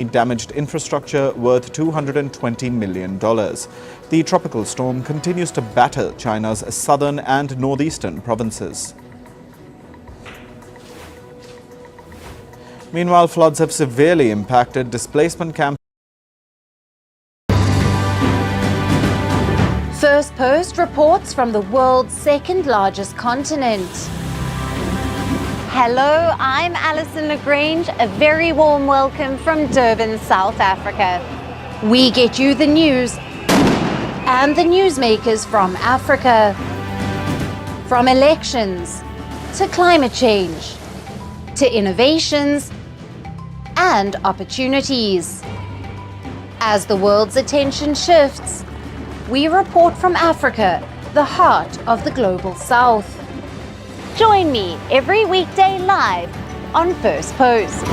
damaged infrastructure worth $220 million. The tropical storm continues to batter China's southern and northeastern provinces. Meanwhile, floods have severely impacted displacement camps. Firstpost reports from the world's second largest continent. Hello, I'm Alison Lagrange. A very warm welcome from Durban, South Africa. We get you the news and the newsmakers from Africa. From elections to climate change to innovations and opportunities. As the world's attention shifts, we report from Africa, the heart of the global south. Join me every weekday live on Firstpost.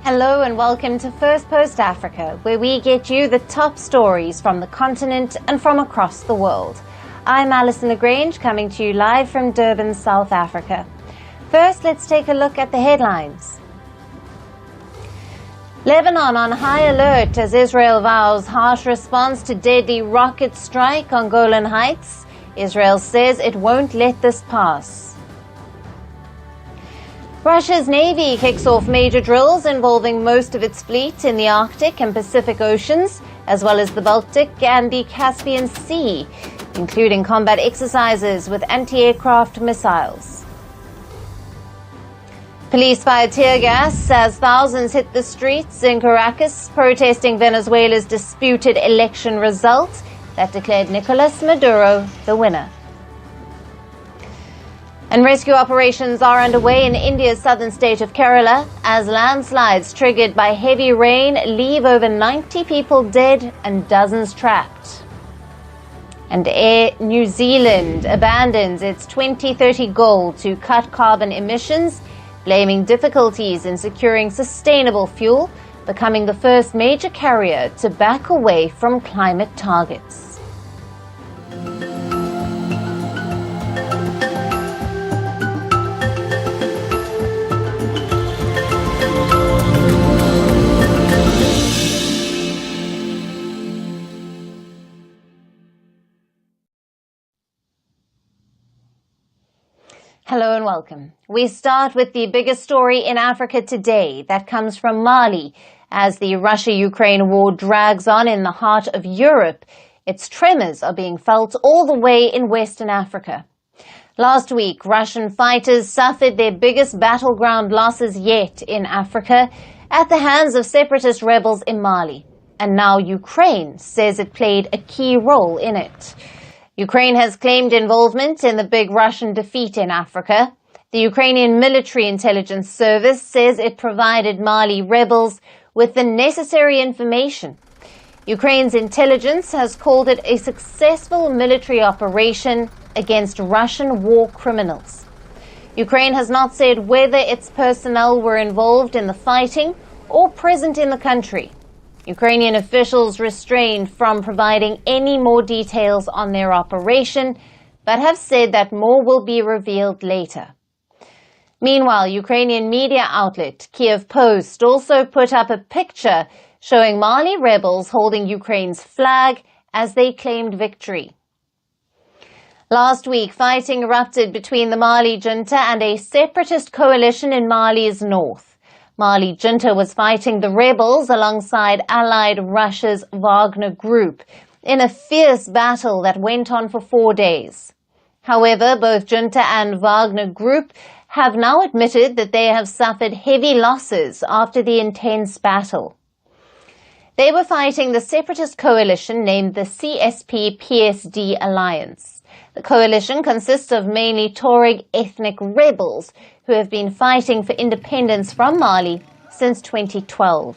Hello and welcome to Firstpost Africa, where we get you the top stories from the continent and from across the world. I'm Alison Lagrange, coming to you live from Durban, South Africa. First, let's take a look at the headlines. Lebanon on high alert as Israel vows harsh response to deadly rocket strike on Golan Heights. Israel says it won't let this pass. Russia's Navy kicks off major drills involving most of its fleet in the Arctic and Pacific Oceans, as well as the Baltic and the Caspian Sea, including combat exercises with anti-aircraft missiles. Police fired tear gas as thousands hit the streets in Caracas protesting Venezuela's disputed election results that declared Nicolas Maduro the winner. And rescue operations are underway in India's southern state of Kerala as landslides triggered by heavy rain leave over 90 people dead and dozens trapped. And Air New Zealand abandons its 2030 goal to cut carbon emissions, blaming difficulties in securing sustainable fuel, becoming the first major carrier to back away from climate targets. Hello and welcome. We start with the biggest story in Africa today that comes from Mali. As the Russia-Ukraine war drags on in the heart of Europe, its tremors are being felt all the way in Western Africa. Last week, Russian fighters suffered their biggest battleground losses yet in Africa at the hands of separatist rebels in Mali. And now Ukraine says it played a key role in it. Ukraine has claimed involvement in the big Russian defeat in Africa. The Ukrainian Military Intelligence Service says it provided Mali rebels with the necessary information. Ukraine's intelligence has called it a successful military operation against Russian war criminals. Ukraine has not said whether its personnel were involved in the fighting or present in the country. Ukrainian officials restrained from providing any more details on their operation, but have said that more will be revealed later. Meanwhile, Ukrainian media outlet Kiev Post also put up a picture showing Mali rebels holding Ukraine's flag as they claimed victory. Last week, fighting erupted between the Mali Junta and a separatist coalition in Mali's north. Mali Junta was fighting the rebels alongside allied Russia's Wagner group in a fierce battle that went on for 4 days. However, both Junta and Wagner group have now admitted that they have suffered heavy losses after the intense battle. They were fighting the separatist coalition named the CSP-PSD Alliance. The coalition consists of mainly Tuareg ethnic rebels who have been fighting for independence from Mali since 2012.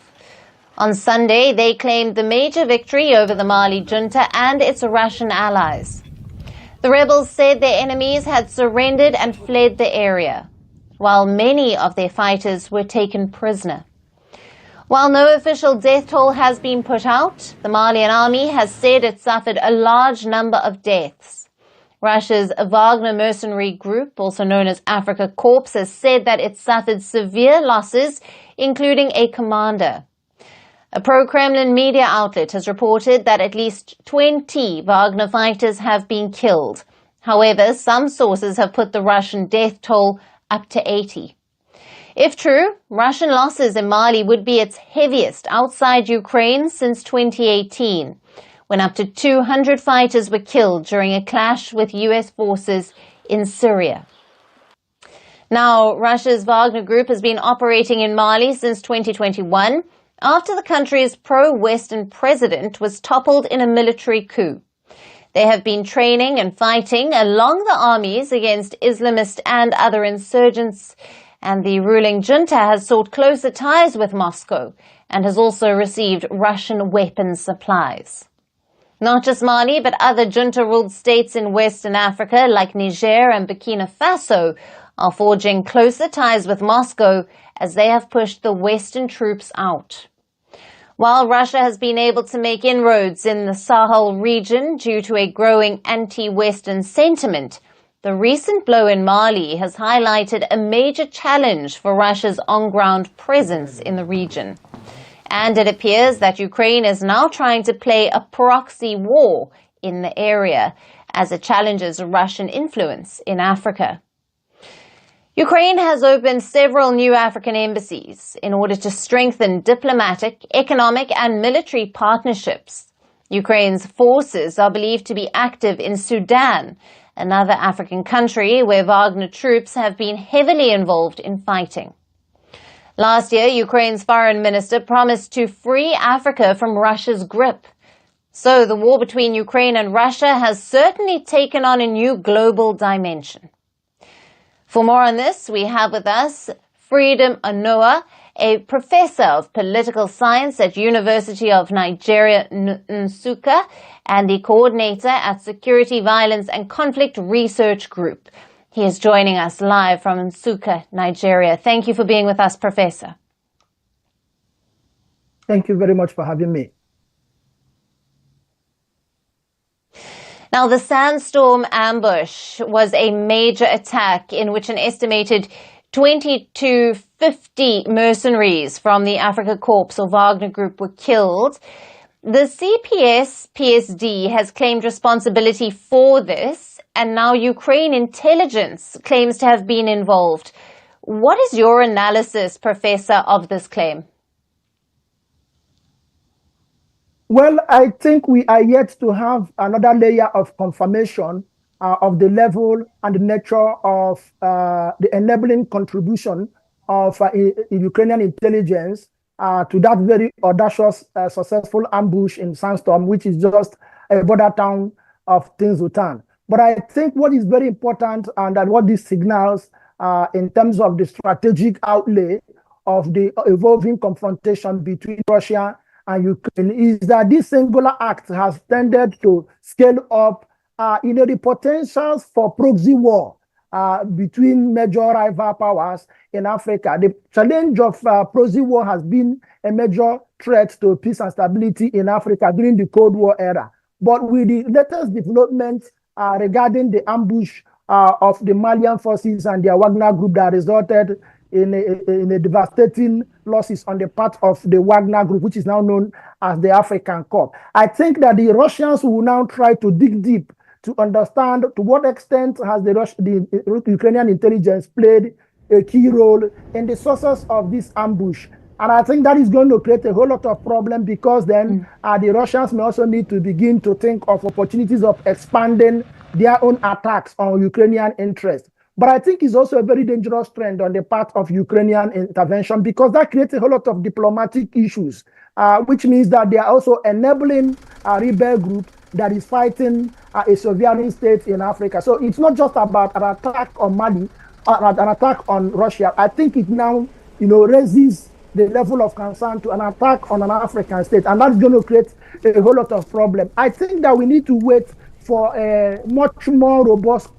On Sunday, they claimed the major victory over the Mali junta and its Russian allies. The rebels said their enemies had surrendered and fled the area, while many of their fighters were taken prisoner. While no official death toll has been put out, the Malian army has said it suffered a large number of deaths. Russia's Wagner mercenary group, also known as Africa Corps, has said that it suffered severe losses, including a commander. A pro-Kremlin media outlet has reported that at least 20 Wagner fighters have been killed. However, some sources have put the Russian death toll up to 80. If true, Russian losses in Mali would be its heaviest outside Ukraine since 2018, when up to 200 fighters were killed during a clash with US forces in Syria. Now, Russia's Wagner Group has been operating in Mali since 2021, after the country's pro-Western president was toppled in a military coup. They have been training and fighting along the armies against Islamists and other insurgents, and the ruling junta has sought closer ties with Moscow and has also received Russian weapons supplies. Not just Mali, but other junta-ruled states in Western Africa like Niger and Burkina Faso are forging closer ties with Moscow as they have pushed the Western troops out. While Russia has been able to make inroads in the Sahel region due to a growing anti-Western sentiment, the recent blow in Mali has highlighted a major challenge for Russia's on-ground presence in the region. And it appears that Ukraine is now trying to play a proxy war in the area as it challenges Russian influence in Africa. Ukraine has opened several new African embassies in order to strengthen diplomatic, economic and military partnerships. Ukraine's forces are believed to be active in Sudan, another African country where Wagner troops have been heavily involved in fighting. Last year, Ukraine's foreign minister promised to free Africa from Russia's grip. So the war between Ukraine and Russia has certainly taken on a new global dimension. For more on this, we have with us Freedom Onoa, a professor of political science at University of Nigeria, Nsukka, and the coordinator at Security, Violence and Conflict Research Group. He is joining us live from Nsukka, Nigeria. Thank you for being with us, Professor. Thank you very much for having me. Now, the Sandstorm ambush was a major attack in which an estimated 20 to 50 mercenaries from the Africa Corps or Wagner Group were killed. The CPS-PSD has claimed responsibility for this, and now Ukraine intelligence claims to have been involved. What is your analysis, Professor, of this claim? Well, I think we are yet to have another layer of confirmation of the level and the nature of the enabling contribution of Ukrainian intelligence to that very audacious, successful ambush in Sandstorm, which is just a border town of Tinzutan. But I think what is very important and that what this signals in terms of the strategic outlay of the evolving confrontation between Russia and Ukraine is that this singular act has tended to scale up the potentials for proxy war between major rival powers in Africa. The challenge of proxy war has been a major threat to peace and stability in Africa during the Cold War era. But with the latest developments regarding the ambush of the Malian forces and their Wagner group that resulted in a devastating losses on the part of the Wagner group, which is now known as the African Corps. I think that the Russians will now try to dig deep to understand to what extent has the Ukrainian intelligence played a key role in the sources of this ambush. And I think that is going to create a whole lot of problem because then the Russians may also need to begin to think of opportunities of expanding their own attacks on Ukrainian interests. But I think it's also a very dangerous trend on the part of Ukrainian intervention because that creates a whole lot of diplomatic issues, which means that they are also enabling a rebel group that is fighting a sovereign state in Africa. So it's not just about an attack on Mali, an attack on Russia. I think it now, raises the level of concern to an attack on an African state, and that's going to create a whole lot of problem. I think that we need to wait for a much more robust,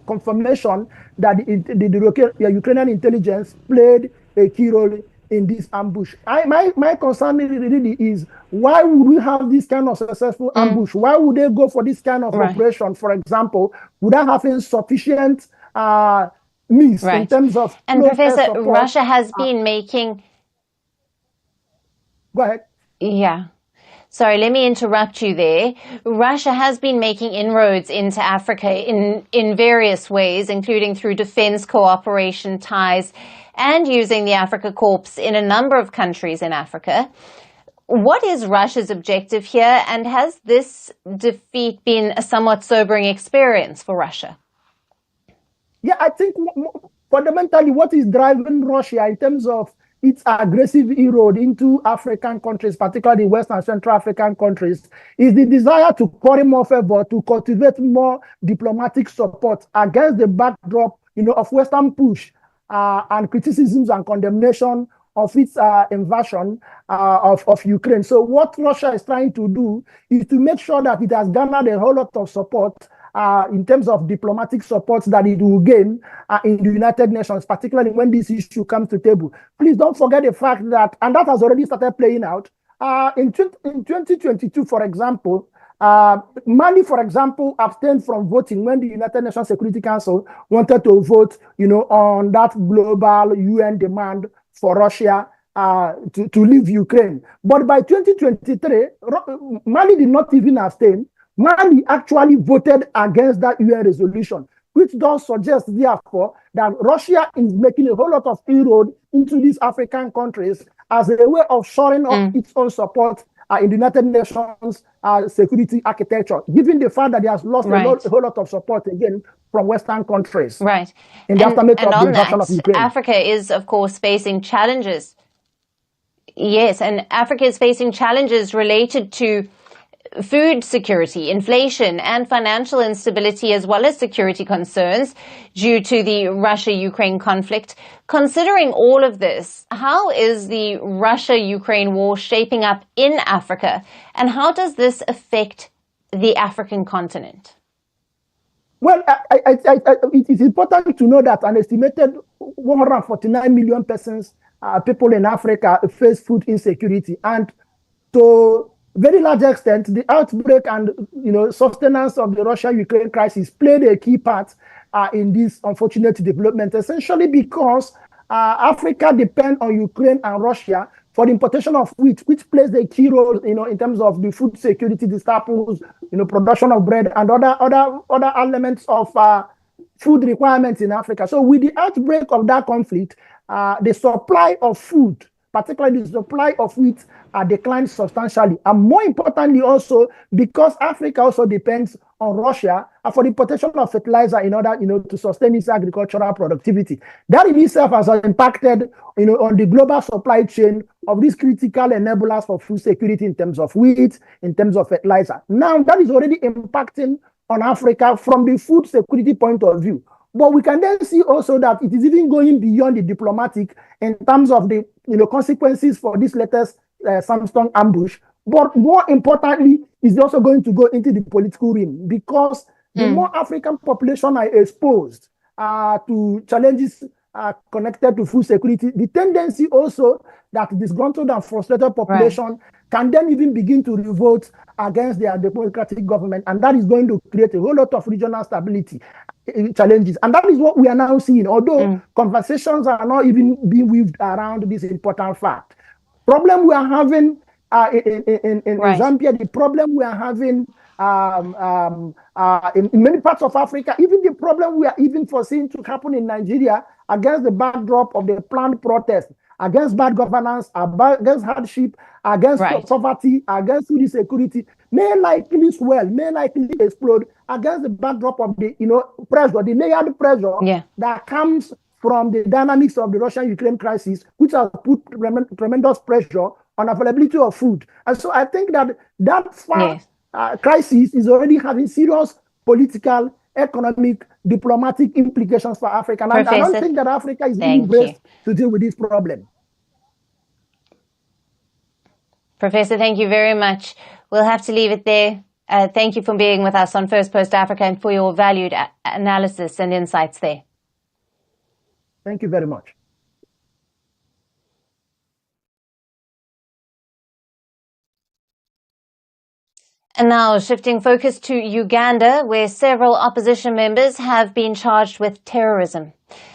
confirmation that the Ukrainian intelligence played a key role in this ambush. My concern really is, why would we have this kind of successful ambush? Why would they go for this kind of operation, for example, without having sufficient means in terms of and close air Professor, support? Russia has been making... Go ahead. Yeah. Sorry, let me interrupt you there. Russia has been making inroads into Africa in various ways, including through defense cooperation ties and using the Africa Corps in a number of countries in Africa. What is Russia's objective here, and has this defeat been a somewhat sobering experience for Russia? Yeah, I think fundamentally what is driving Russia in terms of its aggressive inroad into African countries, particularly West and Central African countries, is the desire to curry more favor, to cultivate more diplomatic support against the backdrop, of Western push and criticisms and condemnation of its invasion of Ukraine. So what Russia is trying to do is to make sure that it has garnered a whole lot of support in terms of diplomatic support that it will gain in the United Nations, particularly when this issue comes to table. Please don't forget the fact that, and that has already started playing out, in 2022, for example, Mali, for example, abstained from voting when the United Nations Security Council wanted to vote, on that global UN demand for Russia to leave Ukraine. But by 2023, Mali did not even abstain. Mali actually voted against that UN resolution, which does suggest, therefore, that Russia is making a whole lot of inroad into these African countries as a way of shoring up its own support in the United Nations security architecture, given the fact that it has lost a whole lot of support again from Western countries. Right. In the aftermath of the invasion of Ukraine. Africa is, of course, facing challenges. Yes, and Africa is facing challenges related to food security, inflation, and financial instability, as well as security concerns due to the Russia-Ukraine conflict. Considering all of this, how is the Russia-Ukraine war shaping up in Africa, and how does this affect the African continent? Well, it is important to know that an estimated 149 million persons, people in Africa, face food insecurity, and to very large extent, the outbreak and sustenance of the Russia-Ukraine crisis played a key part in this unfortunate development, essentially because Africa depends on Ukraine and Russia for the importation of wheat, which plays a key role, in terms of the food security, the staples, production of bread and other elements of food requirements in Africa. So with the outbreak of that conflict, the supply of food, particularly the supply of wheat, declined substantially. And more importantly also, because Africa also depends on Russia for the importation of fertilizer in order, to sustain its agricultural productivity. That in itself has impacted, on the global supply chain of these critical enablers for food security in terms of wheat, in terms of fertilizer. Now, that is already impacting on Africa from the food security point of view. But we can then see also that it is even going beyond the diplomatic in terms of the consequences for this latest Samsung ambush. But more importantly, is also going to go into the political realm, because the more African population are exposed to challenges connected to food security, the tendency also that disgruntled and frustrated population can then even begin to revolt against their democratic government, and that is going to create a whole lot of regional stability challenges. And that is what we are now seeing, although conversations are not even being weaved around this important fact. Problem we are having in Zambia, the problem we are having in many parts of Africa, even the problem we are even foreseeing to happen in Nigeria against the backdrop of the planned protest, against bad governance, against hardship, against poverty, against food insecurity, may likely swell, may likely explode against the backdrop of the pressure, the layered pressure that comes from the dynamics of the Russian-Ukraine crisis, which has put tremendous pressure on availability of food. And so I think that crisis is already having serious political, economic, diplomatic implications for Africa. And I don't think that Africa is really braced to deal with this problem. Professor, thank you very much. We'll have to leave it there. Thank you for being with us on Firstpost Africa and for your valued analysis and insights there. Thank you very much. And now shifting focus to Uganda, where several opposition members have been charged with terrorism.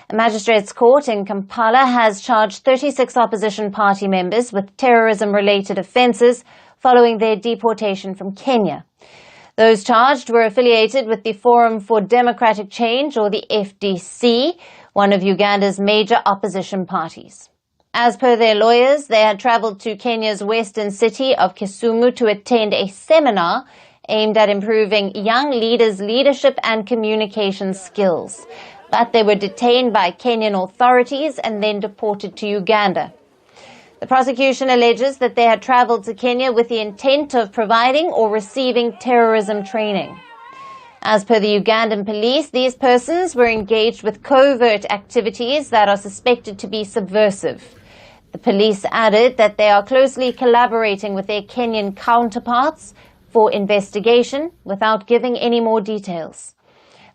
A magistrates' court in Kampala has charged 36 opposition party members with terrorism-related offences following their deportation from Kenya. Those charged were affiliated with the Forum for Democratic Change, or the FDC, one of Uganda's major opposition parties. As per their lawyers, they had travelled to Kenya's western city of Kisumu to attend a seminar aimed at improving young leaders' leadership and communication skills. But they were detained by Kenyan authorities and then deported to Uganda. The prosecution alleges that they had travelled to Kenya with the intent of providing or receiving terrorism training. As per the Ugandan police, these persons were engaged with covert activities that are suspected to be subversive. The police added that they are closely collaborating with their Kenyan counterparts for investigation without giving any more details.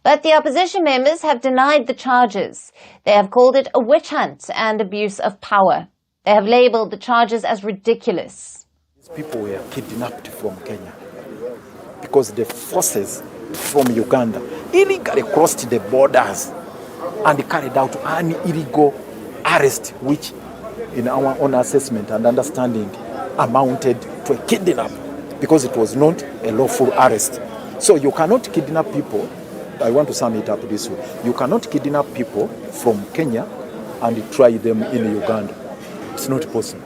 But the opposition members have denied the charges. They have called it a witch hunt and abuse of power. They have labelled the charges as ridiculous. These people were kidnapped from Kenya because the forces from Uganda illegally crossed the borders and carried out an illegal arrest, which in our own assessment and understanding amounted to a kidnap because it was not a lawful arrest. So you cannot kidnap people. I want to sum it up this way. You cannot kidnap people from Kenya and try them in Uganda. It's not possible.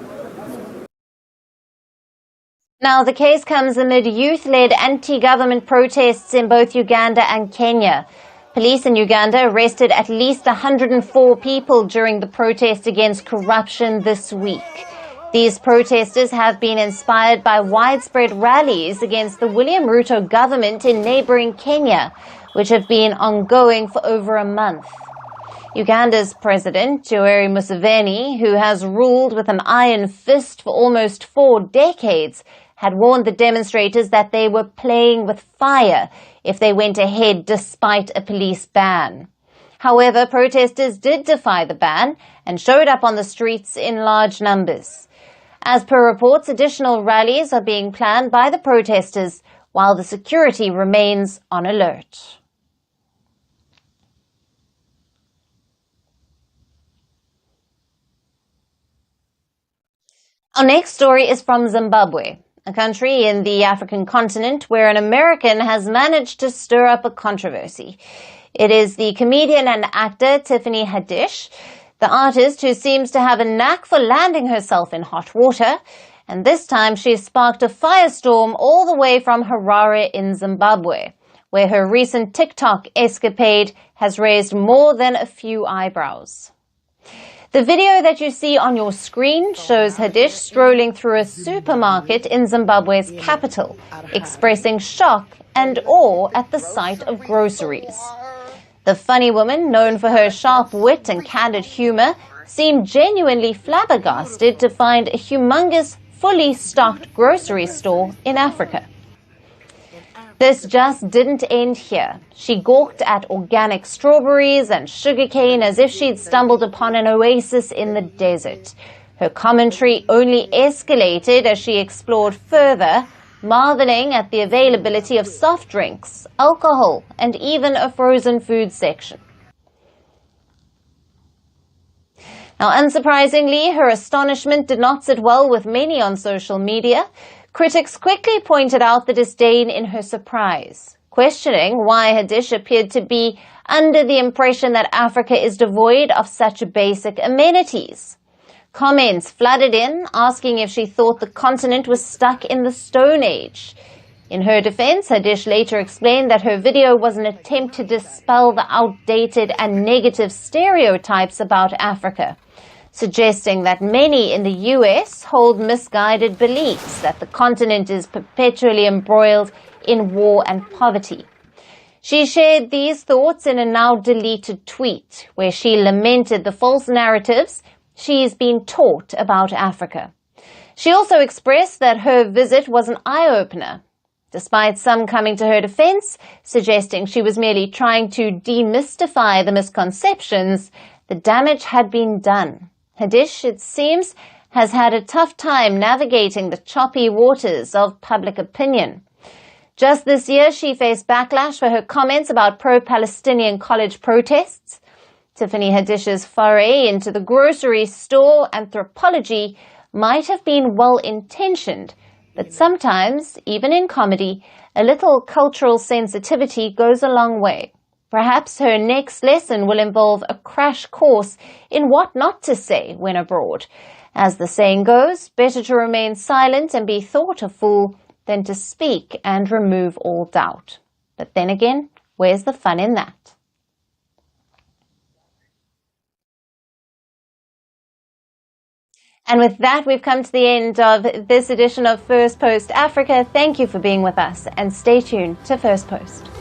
Now, the case comes amid youth-led anti-government protests in both Uganda and Kenya. Police in Uganda arrested at least 104 people during the protest against corruption this week. These protesters have been inspired by widespread rallies against the William Ruto government in neighbouring Kenya, which have been ongoing for over a month. Uganda's President, Yoweri Museveni, who has ruled with an iron fist for almost 4 decades, had warned the demonstrators that they were playing with fire if they went ahead despite a police ban. However, protesters did defy the ban and showed up on the streets in large numbers. As per reports, additional rallies are being planned by the protesters while the security remains on alert. Our next story is from Zimbabwe, a country in the African continent where an American has managed to stir up a controversy. It is the comedian and actor Tiffany Haddish, the artist who seems to have a knack for landing herself in hot water, and this time she sparked a firestorm all the way from Harare in Zimbabwe, where her recent TikTok escapade has raised more than a few eyebrows. The video that you see on your screen shows Haddish strolling through a supermarket in Zimbabwe's capital, expressing shock and awe at the sight of groceries. The funny woman, known for her sharp wit and candid humor, seemed genuinely flabbergasted to find a humongous, fully stocked grocery store in Africa. This just didn't end here. She gawked at organic strawberries and sugarcane as if she'd stumbled upon an oasis in the desert. Her commentary only escalated as she explored further, marveling at the availability of soft drinks, alcohol, and even a frozen food section. Now, unsurprisingly, her astonishment did not sit well with many on social media. Critics quickly pointed out the disdain in her surprise, questioning why Haddish appeared to be under the impression that Africa is devoid of such basic amenities. Comments flooded in, asking if she thought the continent was stuck in the Stone Age. In her defense, Haddish later explained that her video was an attempt to dispel the outdated and negative stereotypes about Africa, suggesting that many in the US hold misguided beliefs that the continent is perpetually embroiled in war and poverty. She shared these thoughts in a now deleted tweet, where she lamented the false narratives she's been taught about Africa. She also expressed that her visit was an eye-opener, despite some coming to her defense, suggesting she was merely trying to demystify the misconceptions. The damage had been done. Haddish, it seems, has had a tough time navigating the choppy waters of public opinion. Just this year, she faced backlash for her comments about pro-Palestinian college protests. Tiffany Haddish's foray into the grocery store anthropology might have been well-intentioned, but sometimes, even in comedy, a little cultural sensitivity goes a long way. Perhaps her next lesson will involve a crash course in what not to say when abroad. As the saying goes, better to remain silent and be thought a fool than to speak and remove all doubt. But then again, where's the fun in that? And with that, we've come to the end of this edition of First Post Africa. Thank you for being with us, and stay tuned to First Post.